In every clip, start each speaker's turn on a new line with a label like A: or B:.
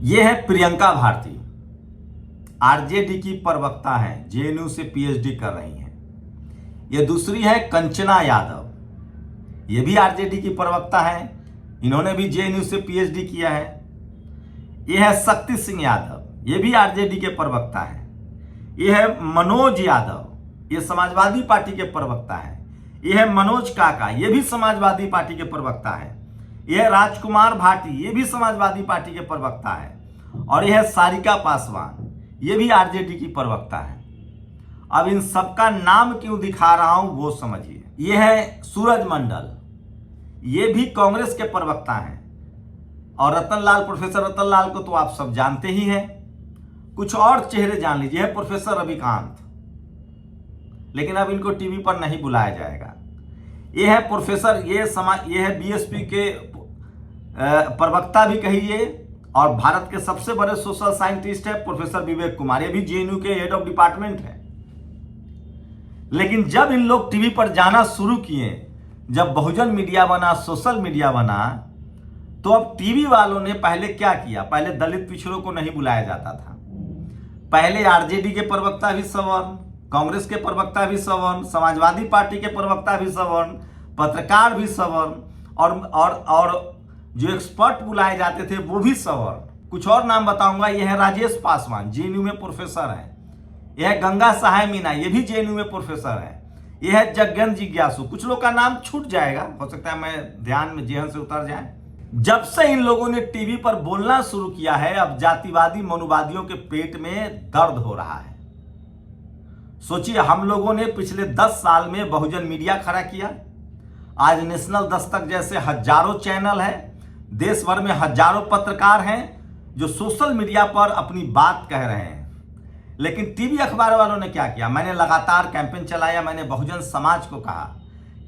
A: ये है प्रियंका भारती, आरजेडी की प्रवक्ता हैं, जेएनयू से पीएचडी कर रही हैं। ये दूसरी है कंचना यादव, ये भी आरजेडी की प्रवक्ता हैं, इन्होंने भी जेएनयू से पीएचडी किया है। ये है शक्ति सिंह यादव, ये भी आरजेडी के प्रवक्ता हैं। ये है मनोज यादव, ये समाजवादी पार्टी के प्रवक्ता हैं। ये है मनोज काका, ये भी समाजवादी पार्टी के प्रवक्ता हैं। यह राजकुमार भाटी, ये भी समाजवादी पार्टी के प्रवक्ता है। और यह सारिका पासवान, ये भी आरजेडी की प्रवक्ता है। अब इन सबका नाम क्यों दिखा रहा हूं वो समझिए। यह है सूरज मंडल, ये भी कांग्रेस के प्रवक्ता हैं। और रतनलाल, प्रोफेसर रतनलाल को तो आप सब जानते ही हैं। कुछ और चेहरे जान लीजिए, है प्रोफेसर रविकांत, लेकिन अब इनको टीवी पर नहीं बुलाया जाएगा। ये है प्रोफेसर, ये है बीएसपी के प्रवक्ता भी कहिए, और भारत के सबसे बड़े सोशल साइंटिस्ट है प्रोफेसर विवेक कुमार, ये भी जेएनयू के हेड ऑफ डिपार्टमेंट है। लेकिन जब इन लोग टीवी पर जाना शुरू किए, जब बहुजन मीडिया बना, सोशल मीडिया बना, तो अब टीवी वालों ने पहले क्या किया, पहले दलित पिछड़ों को नहीं बुलाया जाता था। पहले आरजेडी के प्रवक्ता भी सवर्ण, कांग्रेस के प्रवक्ता भी सवर्ण, समाजवादी पार्टी के प्रवक्ता भी सवर्ण, पत्रकार भी सवर्ण, और जो एक्सपर्ट बुलाए जाते थे वो भी सवर्ण। कुछ और नाम बताऊंगा। यह है राजेश पासवान, जेएनयू में प्रोफेसर है। यह है गंगा सहाय मीना, ये भी जेएनयू में प्रोफेसर है। यह है जगन जिज्ञासु, कुछ लोग का नाम छूट जाएगा, हो सकता है मैं ध्यान में जेहन से उतर जाए। जब से इन लोगों ने टीवी पर बोलना शुरू किया है, अब जातिवादी मनुवादियों के पेट में दर्द हो रहा है। सोचिए, हम लोगों ने पिछले 10 साल में बहुजन मीडिया खड़ा किया। आज नेशनल दस्तक जैसे हजारों चैनल है, देश भर में हजारों पत्रकार हैं जो सोशल मीडिया पर अपनी बात कह रहे हैं। लेकिन टीवी अखबार वालों ने क्या किया, मैंने लगातार कैंपेन चलाया। मैंने बहुजन समाज को कहा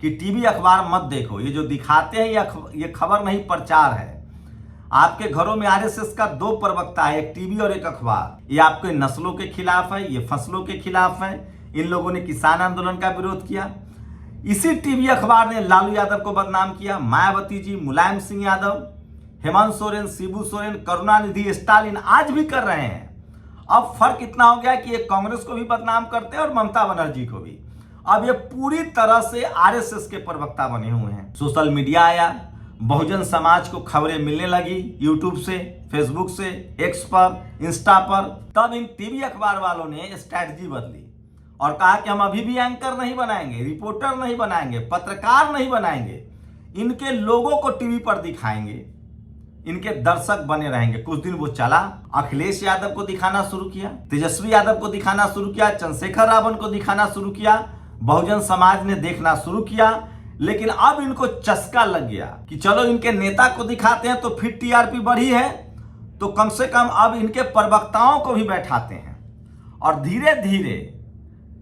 A: कि टीवी अखबार मत देखो, ये जो दिखाते हैं ये खबर नहीं, प्रचार है। आपके घरों में आरएसएस का 2 प्रवक्ता है, एक टीवी और एक अखबार। ये आपके नस्लों के खिलाफ है, ये फसलों के खिलाफ है। इन लोगों ने किसान आंदोलन का विरोध किया। इसी टीवी अखबार ने लालू यादव को बदनाम किया, मायावती जी, मुलायम सिंह यादव, हेमंत सोरेन, शिबू सोरेन, करुणानिधि, स्टालिन आज भी कर रहे हैं। अब फर्क इतना हो गया कि ये कांग्रेस को भी बदनाम करते हैं और ममता बनर्जी को भी। अब ये पूरी तरह से आरएसएस के प्रवक्ता बने हुए हैं। सोशल मीडिया आया, बहुजन समाज को खबरें मिलने लगी, यूट्यूब से, फेसबुक से, एक्स पर, इंस्टा पर। तब इन टीवी अखबार वालों ने स्ट्रैटेजी बदली और कहा कि हम अभी भी एंकर नहीं बनाएंगे, रिपोर्टर नहीं बनाएंगे, पत्रकार नहीं बनाएंगे, इनके लोगों को टीवी पर दिखाएंगे, इनके दर्शक बने रहेंगे। कुछ दिन वो चला, अखिलेश यादव को दिखाना शुरू किया, तेजस्वी यादव को दिखाना शुरू किया, चंद्रशेखर रावण को दिखाना शुरू किया, बहुजन समाज ने देखना शुरू किया। लेकिन अब इनको चस्का लग गया कि चलो इनके नेता को दिखाते हैं तो फिर टीआरपी बढ़ी है, तो कम से कम अब इनके प्रवक्ताओं को भी बैठाते हैं। और धीरे धीरे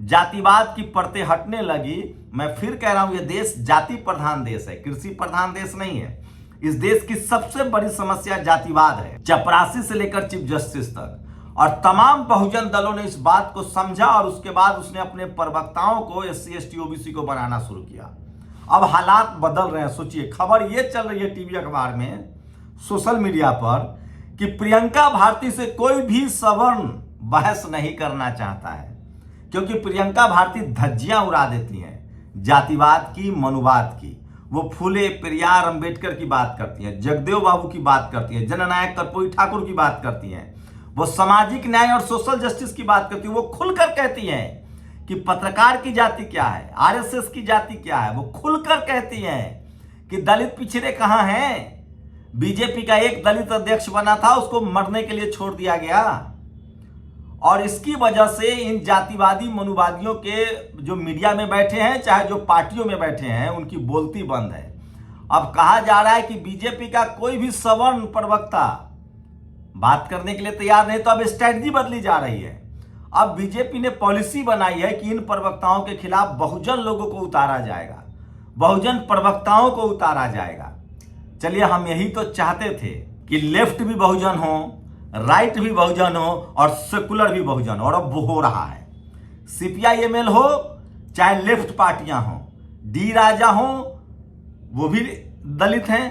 A: जातिवाद की परतें हटने लगी। मैं फिर कह रहा हूं, यह देश जाति प्रधान देश है, कृषि प्रधान देश नहीं है। इस देश की सबसे बड़ी समस्या जातिवाद है, चपरासी से लेकर चीफ जस्टिस तक। और तमाम बहुजन दलों ने इस बात को समझा और उसके बाद उसने अपने प्रवक्ताओं को एससी एसटी ओबीसी को बनाना शुरू किया। अब हालात बदल रहे हैं। सोचिए, खबर ये चल रही है टीवी अखबार में, सोशल मीडिया पर, कि प्रियंका भारती से कोई भी सवर्ण बहस नहीं करना चाहता है, क्योंकि प्रियंका भारती धज्जियां उड़ा देती हैं जातिवाद की, मनुवाद की। वो फूले, पेरियार, अंबेडकर की बात करती हैं, जगदेव बाबू की बात करती हैं, जननायक कर्पूरी ठाकुर की बात करती हैं, वो सामाजिक न्याय और सोशल जस्टिस की बात करती है। वो खुलकर कहती हैं कि पत्रकार की जाति क्या है, आरएसएस की जाति क्या है। वो खुलकर कहती हैं कि दलित पिछड़े कहां हैं। बीजेपी का एक दलित अध्यक्ष बना था, उसको मरने के लिए छोड़ दिया गया। और इसकी वजह से इन जातिवादी मनुवादियों के जो मीडिया में बैठे हैं, चाहे जो पार्टियों में बैठे हैं, उनकी बोलती बंद है। अब कहा जा रहा है कि बीजेपी का कोई भी सवर्ण प्रवक्ता बात करने के लिए तैयार नहीं, तो अब स्ट्रैटेजी बदली जा रही है। अब बीजेपी ने पॉलिसी बनाई है कि इन प्रवक्ताओं के खिलाफ बहुजन लोगों को उतारा जाएगा, बहुजन प्रवक्ताओं को उतारा जाएगा। चलिए, हम यही तो चाहते थे कि लेफ्ट भी बहुजन हो, राइट भी बहुजन हो और सेकुलर भी बहुजन हो, और अब वो हो रहा है। सीपीआईएमएल हो चाहे लेफ्ट पार्टियां हो, डी राजा हो, वो भी दलित हैं,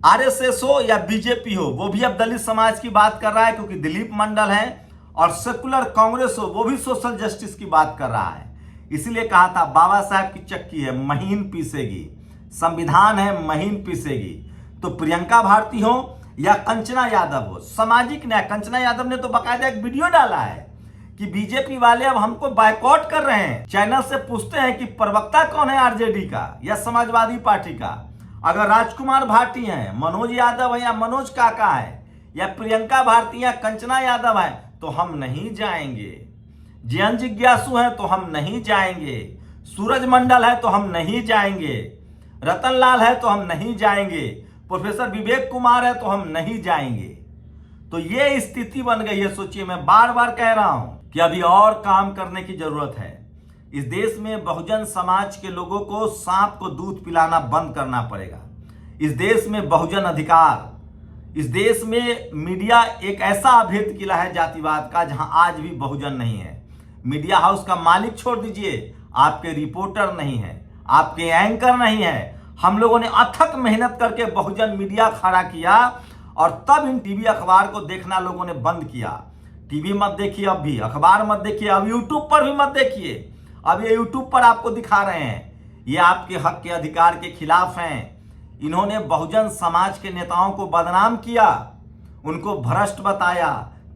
A: आरएसएस हो या बीजेपी हो, वो भी अब दलित समाज की बात कर रहा है, क्योंकि दिलीप मंडल है। और सेकुलर कांग्रेस हो, वो भी सोशल जस्टिस की बात कर रहा है। इसलिए कहा था बाबा साहब की चक्की है महीन पीसेगी, संविधान है महीन पीसेगी। तो प्रियंका भारती हो या कंचना यादव हो, सामाजिक न्याय, कंचना यादव ने तो बाकायदा एक वीडियो डाला है कि बीजेपी वाले अब हमको बायकॉट कर रहे हैं। चैनल से पूछते हैं कि प्रवक्ता कौन है आरजेडी का या समाजवादी पार्टी का। अगर राजकुमार भाटी हैं, मनोज यादव है या मनोज काका है, या प्रियंका भारती या कंचना यादव है, तो हम नहीं जाएंगे। जयन जिज्ञासु है तो हम नहीं जाएंगे। सूरज मंडल है तो हम नहीं जाएंगे। रतन लाल है तो हम नहीं जाएंगे। प्रोफेसर विवेक कुमार है तो हम नहीं जाएंगे। तो ये स्थिति बन गई है। सोचिए, मैं बार बार कह रहा हूं कि अभी और काम करने की जरूरत है। इस देश में बहुजन समाज के लोगों को सांप को दूध पिलाना बंद करना पड़ेगा। इस देश में बहुजन अधिकार, इस देश में मीडिया एक ऐसा अभेद किला है जातिवाद का, जहां आज भी बहुजन नहीं है। मीडिया हाउस का मालिक छोड़ दीजिए, आपके रिपोर्टर नहीं है, आपके एंकर नहीं है। हम लोगों ने अथक मेहनत करके बहुजन मीडिया खड़ा किया, और तब इन टीवी अखबार को देखना लोगों ने बंद किया। टीवी मत देखिए, अब भी अखबार मत देखिए, अब यूट्यूब पर भी मत देखिए। अब ये यूट्यूब पर आपको दिखा रहे हैं, ये आपके हक के अधिकार के खिलाफ हैं। इन्होंने बहुजन समाज के नेताओं को बदनाम किया, उनको भ्रष्ट बताया,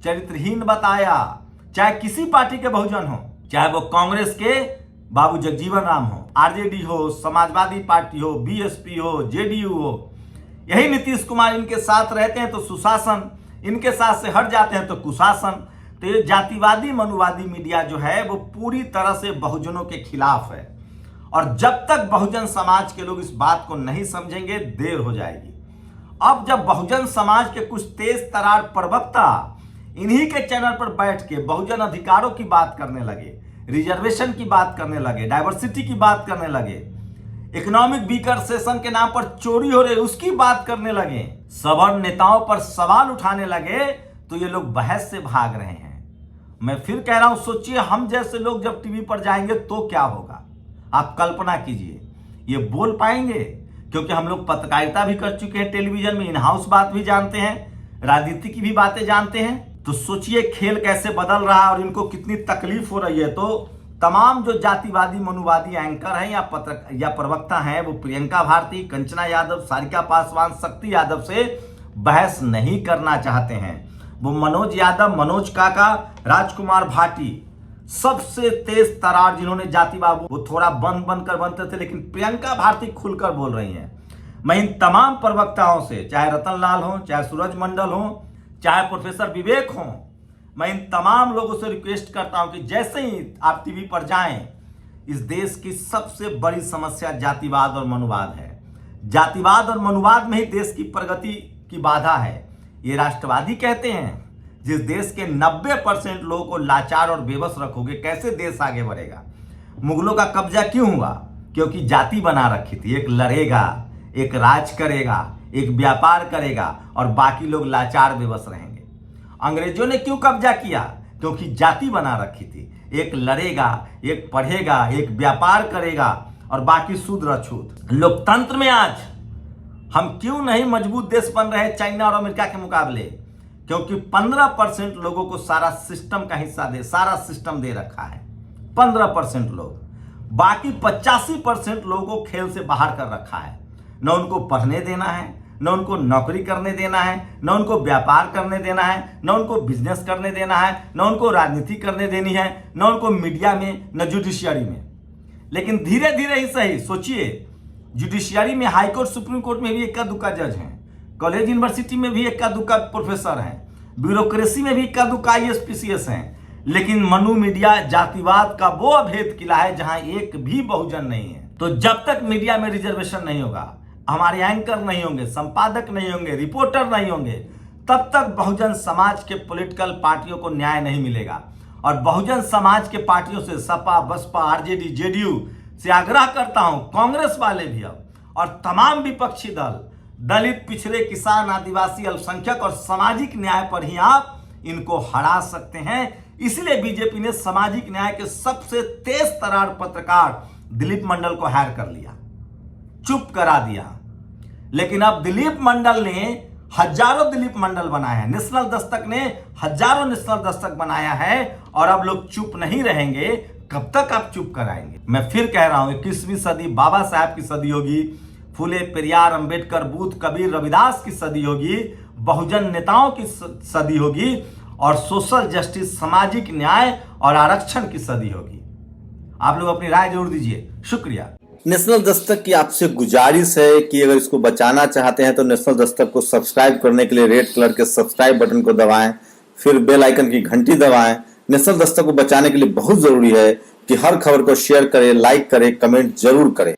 A: चरित्रहीन बताया। चाहे किसी पार्टी के बहुजन हो, चाहे वो कांग्रेस के बाबू जगजीवन राम हो, आरजेडी हो, समाजवादी पार्टी हो, बीएसपी हो, जेडीयू हो। यही नीतीश कुमार इनके साथ रहते हैं तो सुशासन, इनके साथ से हट जाते हैं तो कुशासन। तो ये जातिवादी मनुवादी मीडिया जो है वो पूरी तरह से बहुजनों के खिलाफ है। और जब तक बहुजन समाज के लोग इस बात को नहीं समझेंगे, देर हो जाएगी। अब जब बहुजन समाज के कुछ तेज तरार प्रवक्ता इन्हीं के चैनल पर बैठ के बहुजन अधिकारों की बात करने लगे, रिजर्वेशन की बात करने लगे, डाइवर्सिटी की बात करने लगे, इकोनॉमिक वीकर सेशन के नाम पर चोरी हो रही उसकी बात करने लगे, सवर्ण नेताओं पर सवाल उठाने लगे, तो ये लोग बहस से भाग रहे हैं। मैं फिर कह रहा हूं, सोचिए हम जैसे लोग जब टीवी पर जाएंगे तो क्या होगा। आप कल्पना कीजिए, ये बोल पाएंगे? क्योंकि हम लोग पत्रकारिता भी कर चुके हैं, टेलीविजन में इन हाउस बात भी जानते हैं, राजनीति की भी बातें जानते हैं। तो सोचिए खेल कैसे बदल रहा है और इनको कितनी तकलीफ हो रही है। तो तमाम जो जातिवादी मनुवादी एंकर हैं या प्रवक्ता हैं, वो प्रियंका भारती, कंचना यादव, सारिका पासवान, शक्ति यादव से बहस नहीं करना चाहते हैं। वो मनोज यादव, मनोज काका, राजकुमार भाटी, सबसे तेज तरार जिन्होंने जातिवाद, वो थोड़ा बंद कर बनते थे, लेकिन प्रियंका भारती खुलकर बोल रही हैं। मैं इन तमाम प्रवक्ताओं से, चाहे रतन लाल हो, चाहे सूरज मंडल हो, चाहे प्रोफेसर विवेक हो, मैं इन तमाम लोगों से रिक्वेस्ट करता हूं कि जैसे ही आप टीवी पर जाएं, इस देश की सबसे बड़ी समस्या जातिवाद और मनुवाद है। जातिवाद और मनुवाद में ही देश की प्रगति की बाधा है। ये राष्ट्रवादी कहते हैं, जिस देश के 90% लोगों को लाचार और बेबस रखोगे, कैसे देश आगे बढ़ेगा। मुगलों का कब्जा क्यों हुआ? क्योंकि जाति बना रखी थी, एक लड़ेगा, एक राज करेगा, एक व्यापार करेगा, और बाकी लोग लाचार बेबस रहेंगे। अंग्रेजों ने क्यों कब्जा किया? क्योंकि जाति बना रखी थी, एक लड़ेगा, एक पढ़ेगा, एक व्यापार करेगा, और बाकी शूद्र अछूत। लोकतंत्र में आज हम क्यों नहीं मजबूत देश बन रहे चाइना और अमेरिका के मुकाबले? क्योंकि 15% लोगों को सारा सिस्टम का हिस्सा सारा सिस्टम दे रखा है। 15% लोग, बाकी 85% लोगों को खेल से बाहर कर रखा है। न उनको पढ़ने देना है, न उनको नौकरी करने देना है, न उनको व्यापार करने देना है, न उनको बिजनेस करने देना है, न उनको राजनीति करने देनी है, न उनको मीडिया में, न जुडिशियरी में। लेकिन धीरे धीरे ही सही, सोचिए जुडिशियरी में, हाईकोर्ट सुप्रीम कोर्ट में भी इक्का दुक्का जज हैं, कॉलेज यूनिवर्सिटी में भी इक्का दुक्का प्रोफेसर हैं, ब्यूरोक्रेसी में भी इक्का दुक्का IAS PCS हैं। लेकिन मनु मीडिया जातिवाद का वो अभेद किला है जहां एक भी बहुजन नहीं है। तो जब तक मीडिया में रिजर्वेशन नहीं होगा, हमारे एंकर नहीं होंगे, संपादक नहीं होंगे, रिपोर्टर नहीं होंगे, तब तक बहुजन समाज के पॉलिटिकल पार्टियों को न्याय नहीं मिलेगा। और बहुजन समाज के पार्टियों से, सपा, बसपा, आरजेडी, जेडीयू से आग्रह करता हूं, कांग्रेस वाले भी अब, और तमाम विपक्षी दल, दलित, पिछड़े, किसान, आदिवासी, अल्पसंख्यक और सामाजिक न्याय पर ही आप इनको हरा सकते हैं। इसलिए बीजेपी ने सामाजिक न्याय के सबसे तेज तरार पत्रकार दिलीप मंडल को हायर कर लिया, चुप करा दिया। लेकिन अब दिलीप मंडल ने हजारों दिलीप मंडल बनाए हैं, नेशनल दस्तक ने हजारों नेशनल दस्तक बनाया है, और अब लोग चुप नहीं रहेंगे। कब तक आप चुप कराएंगे? मैं फिर कह रहा हूं, 21वीं सदी बाबा साहब की सदी होगी, फुले, पेरियार, अंबेडकर, बुद्ध, कबीर, रविदास की सदी होगी, बहुजन नेताओं की सदी होगी, और सोशल जस्टिस, सामाजिक न्याय और आरक्षण की सदी होगी। आप लोग अपनी राय जरूर दीजिए। शुक्रिया।
B: नेशनल दस्तक की आपसे गुजारिश है कि अगर इसको बचाना चाहते हैं तो नेशनल दस्तक को सब्सक्राइब करने के लिए रेड कलर के सब्सक्राइब बटन को दबाएं, फिर बेल आइकन की घंटी दबाएं। नेशनल दस्तक को बचाने के लिए बहुत जरूरी है कि हर खबर को शेयर करें, लाइक करें, कमेंट जरूर करें।